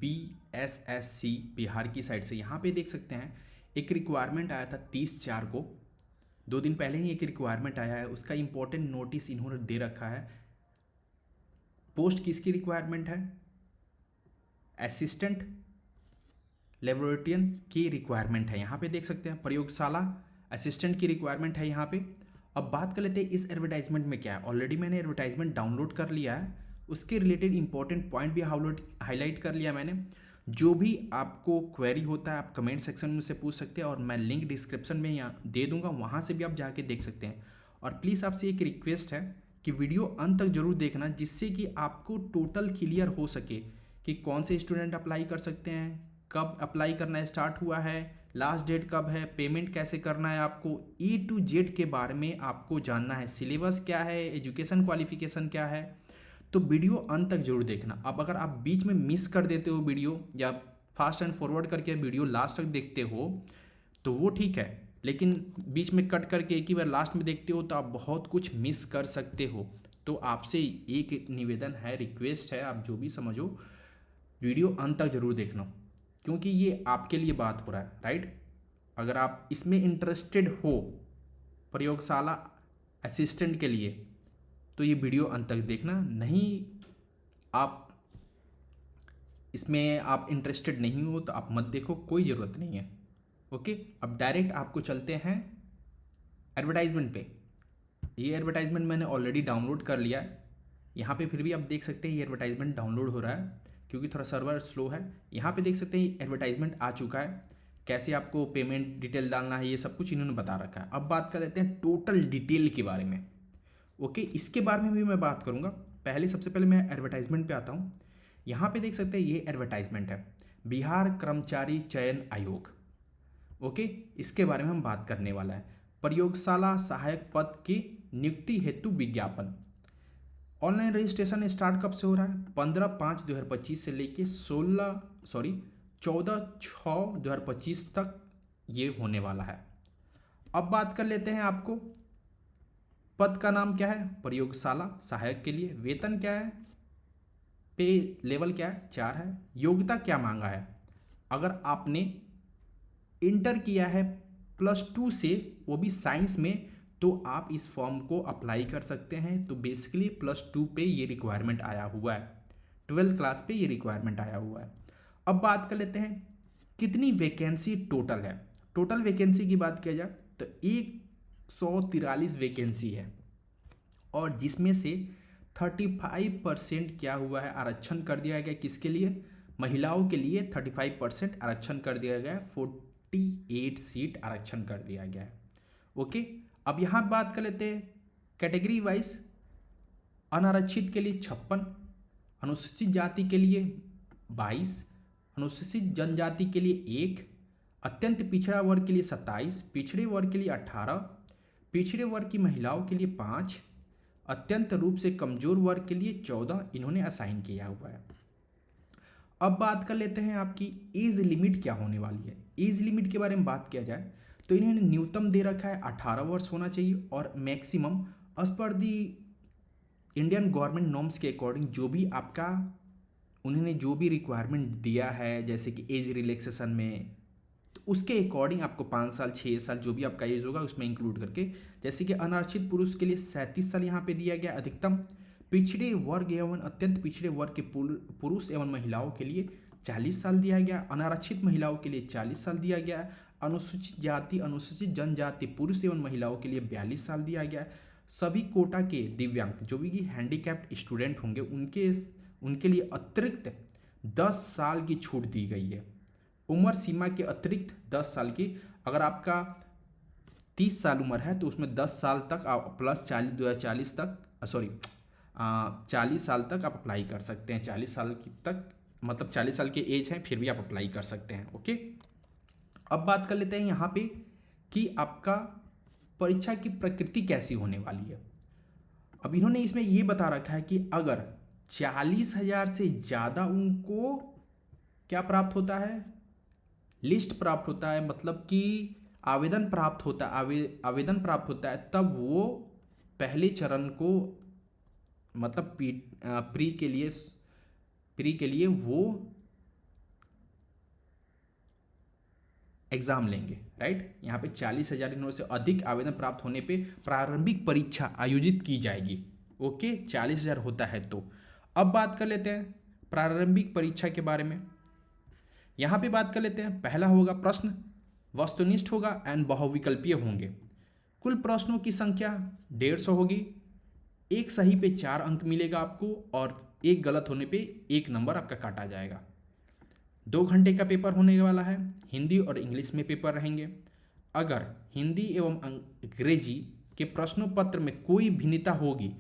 BSSC Bihar की side से। यहाँ पे देख सकते हैं एक रिक्वायरमेंट आया था 30/4 को, 2 दिन पहले ही एक रिक्वायरमेंट आया है, उसका इंपॉर्टेंट नोटिस इन्होंने दे रखा है। पोस्ट किसकी रिक्वायरमेंट है? असिस्टेंट लेबोरेटरियन की रिक्वायरमेंट है। यहाँ पे देख सकते हैं प्रयोगशाला असिस्टेंट की रिक्वायरमेंट है यहाँ पे। अब बात कर लेते हैं इस एडवर्टाइजमेंट में क्या है। ऑलरेडी मैंने एडवर्टाइजमेंट डाउनलोड कर लिया है, उसके रिलेटेड इंपॉर्टेंट पॉइंट भी हाईलाइट कर लिया मैंने। जो भी आपको क्वेरी होता है आप कमेंट सेक्शन में से पूछ सकते हैं, और मैं लिंक डिस्क्रिप्शन में यहाँ दे दूंगा, वहाँ से भी आप जाके देख सकते हैं। और प्लीज़ आपसे एक रिक्वेस्ट है कि वीडियो अंत तक जरूर देखना, जिससे कि आपको टोटल क्लियर हो सके कि कौन से स्टूडेंट अप्लाई कर सकते हैं, कब अप्लाई करना स्टार्ट हुआ है, लास्ट डेट कब है, पेमेंट कैसे करना है। आपको E to Z के बारे में आपको जानना है, सिलेबस क्या है, एजुकेशन क्वालिफिकेशन क्या है। तो वीडियो अंत तक जरूर देखना। अब अगर आप बीच में मिस कर देते हो वीडियो, या फास्ट एंड फॉरवर्ड करके वीडियो लास्ट तक देखते हो तो वो ठीक है, लेकिन बीच में कट करके एक ही बार लास्ट में देखते हो तो आप बहुत कुछ मिस कर सकते हो। तो आपसे एक निवेदन है, रिक्वेस्ट है, आप जो भी समझो वीडियो अंत तक जरूर देखना, क्योंकि ये आपके लिए बात हो रहा है, राइट। अगर आप इसमें इंटरेस्टेड हो प्रयोगशाला असिस्टेंट के लिए तो ये वीडियो अंत तक देखना। नहीं, आप इसमें आप इंटरेस्टेड नहीं हो तो आप मत देखो, कोई ज़रूरत नहीं है। ओके, अब डायरेक्ट आपको चलते हैं एडवर्टाइजमेंट पे। ये एडवर्टाइजमेंट मैंने ऑलरेडी डाउनलोड कर लिया है। यहाँ पे फिर भी आप देख सकते हैं ये एडवर्टाइजमेंट डाउनलोड हो रहा है, क्योंकि थोड़ा सर्वर स्लो है। यहाँ पे देख सकते हैं एडवर्टाइजमेंट आ चुका है, कैसे आपको पेमेंट डिटेल डालना है, ये सब कुछ इन्होंने बता रखा है। अब बात कर लेते हैं टोटल डिटेल के बारे में। ओके, इसके बारे में भी मैं बात करूँगा। पहले सबसे पहले मैं एडवर्टाइजमेंट पे आता हूँ। यहाँ पे देख सकते हैं ये एडवर्टाइजमेंट है, बिहार कर्मचारी चयन आयोग। ओके, इसके बारे में हम बात करने वाला है। प्रयोगशाला सहायक पद की नियुक्ति हेतु विज्ञापन। ऑनलाइन रजिस्ट्रेशन स्टार्ट कब से हो रहा है? 15/5/2025 से लेके 14/6/2025 तक ये होने वाला है। अब बात कर लेते हैं, आपको पद का नाम क्या है? प्रयोगशाला सहायक के लिए। वेतन क्या है? पे लेवल क्या है? 4 है। योग्यता क्या मांगा है? अगर आपने इंटर किया है +2 से, वो भी साइंस में, तो आप इस फॉर्म को अप्लाई कर सकते हैं। तो बेसिकली +2 पे ये रिक्वायरमेंट आया हुआ है, 12th क्लास पे ये रिक्वायरमेंट आया हुआ है। अब बात कर लेते हैं कितनी वैकेंसी टोटल है। टोटल वैकेंसी की बात किया जाए तो 143 वैकेंसी है, और जिसमें से 35% क्या हुआ है, आरक्षण कर दिया गया। किसके लिए? महिलाओं के लिए 35% आरक्षण कर दिया गया है, 48 सीट आरक्षण कर दिया गया है। ओके, अब यहाँ बात कर लेते हैं कैटेगरी वाइज। अनारक्षित के लिए 56, अनुसूचित जाति के लिए 22, अनुसूचित जनजाति के लिए 1, अत्यंत पिछड़ा वर्ग के लिए 27, पिछड़े वर्ग के लिए 18, पिछड़े वर्ग की महिलाओं के लिए 5, अत्यंत रूप से कमजोर वर्ग के लिए 14 इन्होंने असाइन किया हुआ है। अब बात कर लेते हैं आपकी एज लिमिट क्या होने वाली है। एज लिमिट के बारे में बात किया जाए तो इन्होंने न्यूनतम दे रखा है 18 वर्ष होना चाहिए, और मैक्सिमम एज पर दी इंडियन गवर्नमेंट नॉर्म्स के अकॉर्डिंग जो भी आपका उन्होंने जो भी रिक्वायरमेंट दिया है, जैसे कि एज रिलैक्सेशन में, तो उसके अकॉर्डिंग आपको 5 साल 6 साल जो भी आपका एज होगा उसमें इंक्लूड करके, जैसे कि अनारक्षित पुरुष के लिए 37 साल यहाँ पे दिया गया अधिकतम, पिछड़े वर्ग एवं अत्यंत पिछड़े वर्ग के पुरुष एवं महिलाओं के लिए 40 साल दिया गया, अनारक्षित महिलाओं के लिए 40 साल दिया गया, अनुसूचित जाति अनुसूचित जनजाति पुरुष एवं महिलाओं के लिए 42 साल दिया गया। सभी कोटा के दिव्यांग जो भी हैंडीकैप्ड स्टूडेंट होंगे उनके लिए अतिरिक्त 10 साल की छूट दी गई है। उम्र सीमा के अतिरिक्त 10 साल की, अगर आपका 30 साल उम्र है तो उसमें 10 साल तक आप प्लस 40 तक 40 साल तक आप अप्लाई कर सकते हैं। 40 साल की तक मतलब 40 साल के एज है फिर भी आप अप्लाई कर सकते हैं। ओके, अब बात कर लेते हैं यहाँ पे कि आपका परीक्षा की प्रकृति कैसी होने वाली है। अब इन्होंने इसमें ये बता रखा है कि अगर 40,000 से ज़्यादा उनको क्या प्राप्त होता है, लिस्ट प्राप्त होता है, मतलब कि आवेदन प्राप्त होता है, आवेदन प्राप्त होता है, तब वो पहले चरण को मतलब प्री के लिए वो एग्ज़ाम लेंगे, राइट। यहाँ पे 40,000 इनों से अधिक आवेदन प्राप्त होने पे प्रारंभिक परीक्षा आयोजित की जाएगी। ओके, 40,000 होता है तो। अब बात कर लेते हैं प्रारंभिक परीक्षा के बारे में। यहाँ पे बात कर लेते हैं, पहला होगा प्रश्न वस्तुनिष्ठ होगा एंड बहुविकल्पीय होंगे। कुल प्रश्नों की संख्या 150 होगी। एक सही पे 4 अंक मिलेगा आपको और एक गलत होने पे 1 नंबर आपका काटा जाएगा। 2 घंटे का पेपर होने वाला है। हिंदी और इंग्लिश में पेपर रहेंगे। अगर हिंदी एवं अंग्रेजी के प्रश्नों पत्र में कोई भिन्नता होगी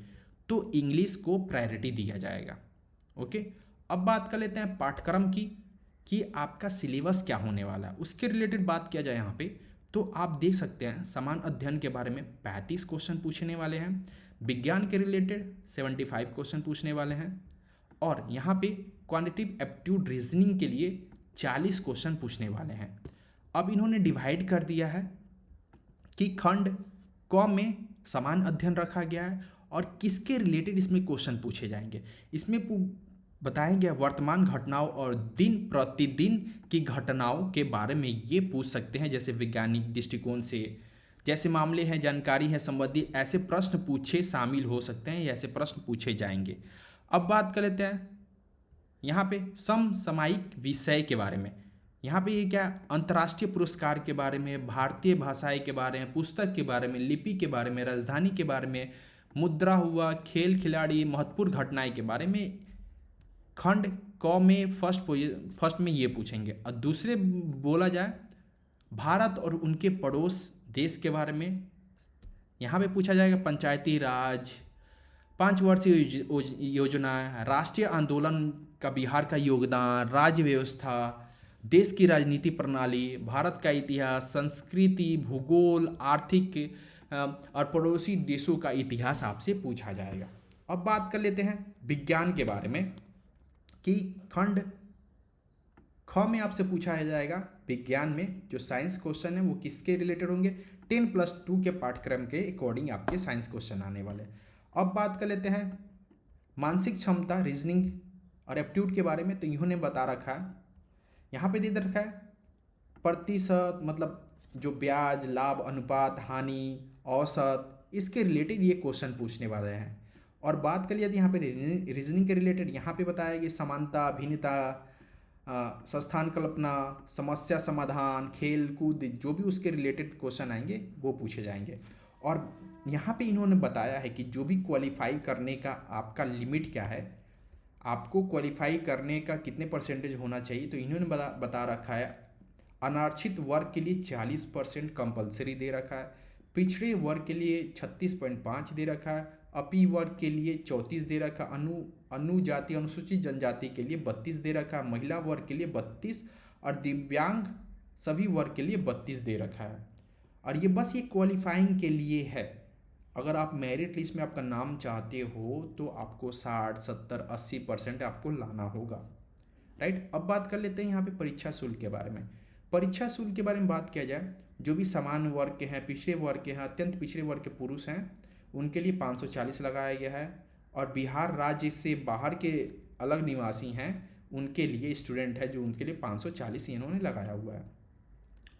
तो इंग्लिश को प्रायोरिटी दिया जाएगा। ओके, अब बात कर लेते हैं पाठ्यक्रम की कि आपका सिलेबस क्या होने वाला है। उसके रिलेटेड बात किया जाए यहाँ पे तो आप देख सकते हैं समान अध्ययन के बारे में 35 क्वेश्चन पूछने वाले हैं। विज्ञान के रिलेटेड 75 क्वेश्चन पूछने वाले हैं और यहाँ पे क्वांटिटेटिव एप्टीट्यूड रीजनिंग के लिए 40 क्वेश्चन पूछने वाले हैं। अब इन्होंने डिवाइड कर दिया है कि खंड क में समान अध्ययन रखा गया है और किसके रिलेटेड इसमें क्वेश्चन पूछे जाएंगे। इसमें बताया गया वर्तमान घटनाओं और दिन प्रतिदिन की घटनाओं के बारे में ये पूछ सकते हैं, जैसे वैज्ञानिक दृष्टिकोण से जैसे मामले हैं, जानकारी है संबंधी, ऐसे प्रश्न पूछे शामिल हो सकते हैं, ऐसे प्रश्न पूछे जाएंगे। अब बात कर लेते हैं यहाँ पे समसामयिक विषय के बारे में। यहाँ पे ये क्या, अंतर्राष्ट्रीय पुरस्कार के बारे में, भारतीय भाषाएं के बारे में, पुस्तक के बारे में, लिपि के बारे में, राजधानी के बारे में, मुद्रा हुआ, खेल खिलाड़ी, महत्वपूर्ण घटनाएं के बारे में खंड क में फर्स्ट में ये पूछेंगे। और दूसरे बोला जाए भारत और उनके पड़ोस देश के बारे में, यहाँ पे पूछा जाएगा पंचायती राज, 5 वर्षीय योजना, राष्ट्रीय आंदोलन का बिहार का योगदान, राज्य व्यवस्था, देश की राजनीति प्रणाली, भारत का इतिहास, संस्कृति, भूगोल, आर्थिक और पड़ोसी देशों का इतिहास आपसे पूछा जाएगा। अब बात कर लेते हैं विज्ञान के बारे में कि खंड ख में आपसे पूछा जाएगा विज्ञान में जो साइंस क्वेश्चन है वो किसके रिलेटेड होंगे। 10+2 के पाठ्यक्रम के अकॉर्डिंग आपके साइंस क्वेश्चन आने वाले। अब बात कर लेते हैं मानसिक क्षमता, रीजनिंग और एप्टीट्यूड के बारे में। तो इन्होंने बता रखा है, यहाँ पे दे रखा है प्रतिशत, मतलब जो ब्याज, लाभ, अनुपात, हानि, औसत, इसके रिलेटेड ये क्वेश्चन पूछने वाले हैं। और बात कर लिया तो यहाँ पे रीजनिंग के रिलेटेड यहाँ पे बताया कि समानता, भिन्नता, संस्थान कल्पना, समस्या समाधान, खेल कूद, जो भी उसके रिलेटेड क्वेश्चन आएंगे वो पूछे जाएंगे। और यहाँ पे इन्होंने बताया है कि जो भी क्वालिफाई करने का आपका लिमिट क्या है, आपको क्वालिफाई करने का कितने परसेंटेज होना चाहिए। तो इन्होंने बता रखा है अनारक्षित वर्ग के लिए 40% कंपलसरी दे रखा है, पिछड़े वर्ग के लिए 36.5 दे रखा है, अपी वर्ग के लिए 34 दे रखा, अनुजाति अनुसूचित जनजाति के लिए 32 दे रखा, महिला वर्ग के लिए 32 और दिव्यांग सभी वर्ग के लिए 32 दे रखा है। और ये बस ये क्वालिफाइंग के लिए है। अगर आप मेरिट लिस्ट में आपका नाम चाहते हो तो आपको 60, 70, 80% आपको लाना होगा, राइट। अब बात कर लेते हैं यहाँ पे परीक्षा शुल्क के बारे में। परीक्षा शुल्क के बारे में बात किया जाए, जो भी समान वर्ग के हैं, पिछड़े वर्ग के हैं, अत्यंत पिछड़े वर्ग के पुरुष हैं, उनके लिए 540 लगाया गया है। और बिहार राज्य से बाहर के अलग निवासी हैं उनके लिए, स्टूडेंट है जो, उनके लिए 540 इन्होंने लगाया हुआ है।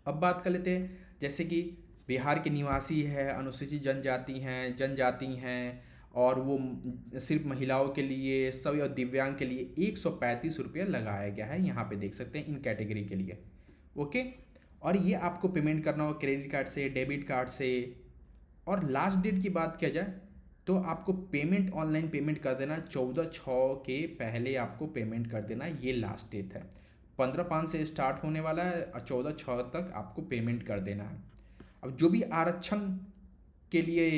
अब बात कर लेते हैं जैसे कि बिहार के निवासी है, अनुसूचित जनजाति हैं और वो सिर्फ महिलाओं के लिए सब और दिव्यांग के लिए 135 रुपये लगाया गया है। यहाँ पे देख सकते हैं इन कैटेगरी के लिए, ओके। और ये आपको पेमेंट करना हो क्रेडिट कार्ड से, डेबिट कार्ड से। और लास्ट डेट की बात किया जाए तो आपको पेमेंट ऑनलाइन पेमेंट कर देना, 14/6 के पहले आपको पेमेंट कर देना, ये लास्ट डेट है। 15/5 से स्टार्ट होने वाला है और 14/6 तक आपको पेमेंट कर देना है। अब जो भी आरक्षण के लिए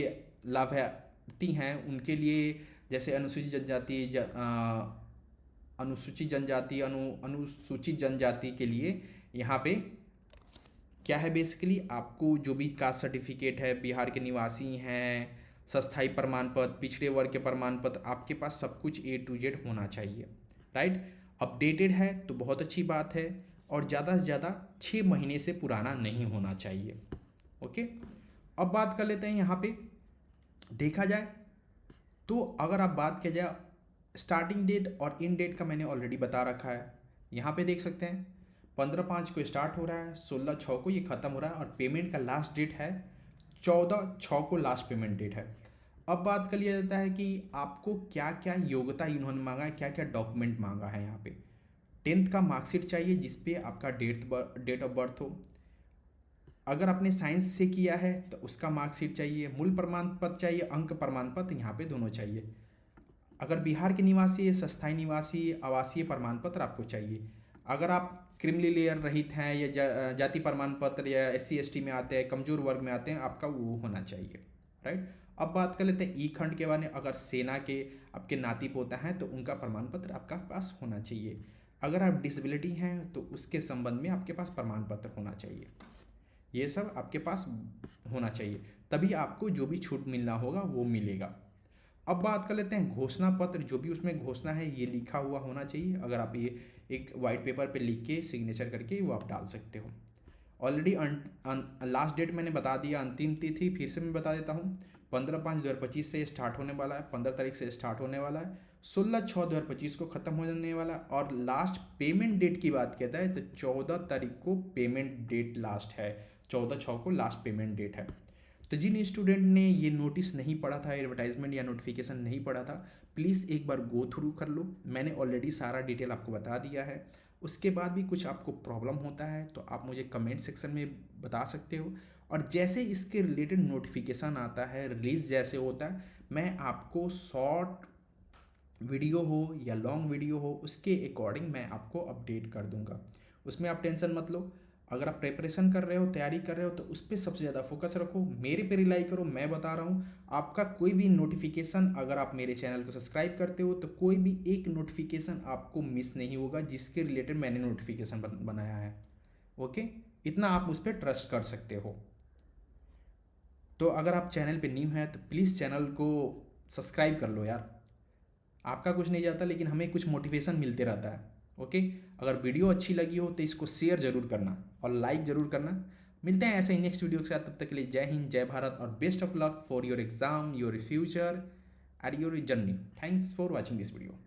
लाभार्थी हैं उनके लिए, जैसे अनुसूचित जनजाति के लिए यहाँ पे क्या है, बेसिकली आपको जो भी कास्ट सर्टिफिकेट है, बिहार के निवासी हैं, स्थायी प्रमाण पत्र, पिछड़े वर्ग के प्रमाण पत्र, आपके पास सब कुछ A to Z होना चाहिए, राइट। अपडेटेड है तो बहुत अच्छी बात है और ज़्यादा से ज़्यादा 6 महीने से पुराना नहीं होना चाहिए, ओके। अब बात कर लेते हैं यहाँ पे देखा जाए तो अगर आप बात किया जाए स्टार्टिंग डेट और इन डेट का मैंने ऑलरेडी बता रखा है। यहाँ पे देख सकते हैं 15/5 को स्टार्ट हो रहा है, 16/6 को ये ख़त्म हो रहा है और पेमेंट का लास्ट डेट है 14/6 को लास्ट पेमेंट डेट है। अब बात कर लिया जाता है कि आपको क्या क्या योग्यता इन्होंने मांगा है, क्या क्या डॉक्यूमेंट मांगा है। यहाँ पे 10th का मार्कशीट चाहिए जिसपे आपका डेट ऑफ बर्थ हो। अगर आपने साइंस से किया है तो उसका मार्कशीट चाहिए, मूल प्रमाण पत्र चाहिए, अंक प्रमाण पत्र यहाँ पे दोनों चाहिए। अगर बिहार के निवासी है, स्थायी निवासी आवासीय प्रमाण पत्र आपको चाहिए। अगर आप क्रिमिनल लेयर रहित हैं या जाति प्रमाण पत्र या SC ST में आते हैं, कमजोर वर्ग में आते हैं, आपका वो होना चाहिए। राइट। अब बात कर लेते हैं ई खंड के बारे में। अगर सेना के आपके नाती पोता हैं तो उनका प्रमाण पत्र आपका पास होना चाहिए। अगर आप डिसेबिलिटी हैं तो उसके संबंध में आपके पास प्रमाण पत्र होना चाहिए। ये सब आपके पास होना चाहिए, तभी आपको जो भी छूट मिलना होगा वो मिलेगा। अब बात कर लेते हैं घोषणा पत्र। जो भी उसमें घोषणा है ये लिखा हुआ होना चाहिए। अगर आप ये एक वाइट पेपर पे लिख के सिग्नेचर करके वो आप डाल सकते हो। ऑलरेडी लास्ट डेट मैंने बता दिया, अंतिम तिथि फिर से मैं बता देता हूँ। 15/5/2025 से स्टार्ट होने वाला है, 15 तारीख से स्टार्ट होने वाला है, 16/6/2025 को ख़त्म हो जाने वाला है। और लास्ट पेमेंट डेट की बात कहता है तो 14 तारीख को पेमेंट डेट लास्ट है, 14/6 को लास्ट पेमेंट डेट है। तो जिन स्टूडेंट ने ये नोटिस नहीं पढ़ा था, एडवर्टाइजमेंट या नोटिफिकेशन नहीं पढ़ा था, प्लीज़ एक बार गो थ्रू कर लो। मैंने ऑलरेडी सारा डिटेल आपको बता दिया है। उसके बाद भी कुछ आपको प्रॉब्लम होता है तो आप मुझे कमेंट सेक्शन में बता सकते हो। और जैसे इसके रिलेटेड नोटिफिकेशन आता है, रिलीज जैसे होता है, मैं आपको शॉर्ट वीडियो हो या लॉन्ग वीडियो हो उसके अकॉर्डिंग मैं आपको अपडेट कर दूंगा। उसमें आप टेंशन मत लो। अगर आप प्रिपरेशन कर रहे हो, तैयारी कर रहे हो तो उस पर सबसे ज़्यादा फोकस रखो, मेरे पे रिलाई करो। मैं बता रहा हूँ आपका कोई भी नोटिफिकेशन, अगर आप मेरे चैनल को सब्सक्राइब करते हो तो कोई भी एक नोटिफिकेशन आपको मिस नहीं होगा जिसके रिलेटेड मैंने नोटिफिकेशन बनाया है। ओके, इतना आप उस पर ट्रस्ट कर सकते हो। तो अगर आप चैनल पे न्यू हैं तो प्लीज़ चैनल को सब्सक्राइब कर लो यार। आपका कुछ नहीं जाता लेकिन हमें कुछ मोटिवेशन मिलते रहता है। ओके, अगर वीडियो अच्छी लगी हो तो इसको शेयर जरूर करना और लाइक जरूर करना। मिलते हैं ऐसे ही नेक्स्ट वीडियो के साथ, तब तक के लिए जय हिंद, जय भारत और best of luck for your exam, your future and your journey. Thanks for watching this video.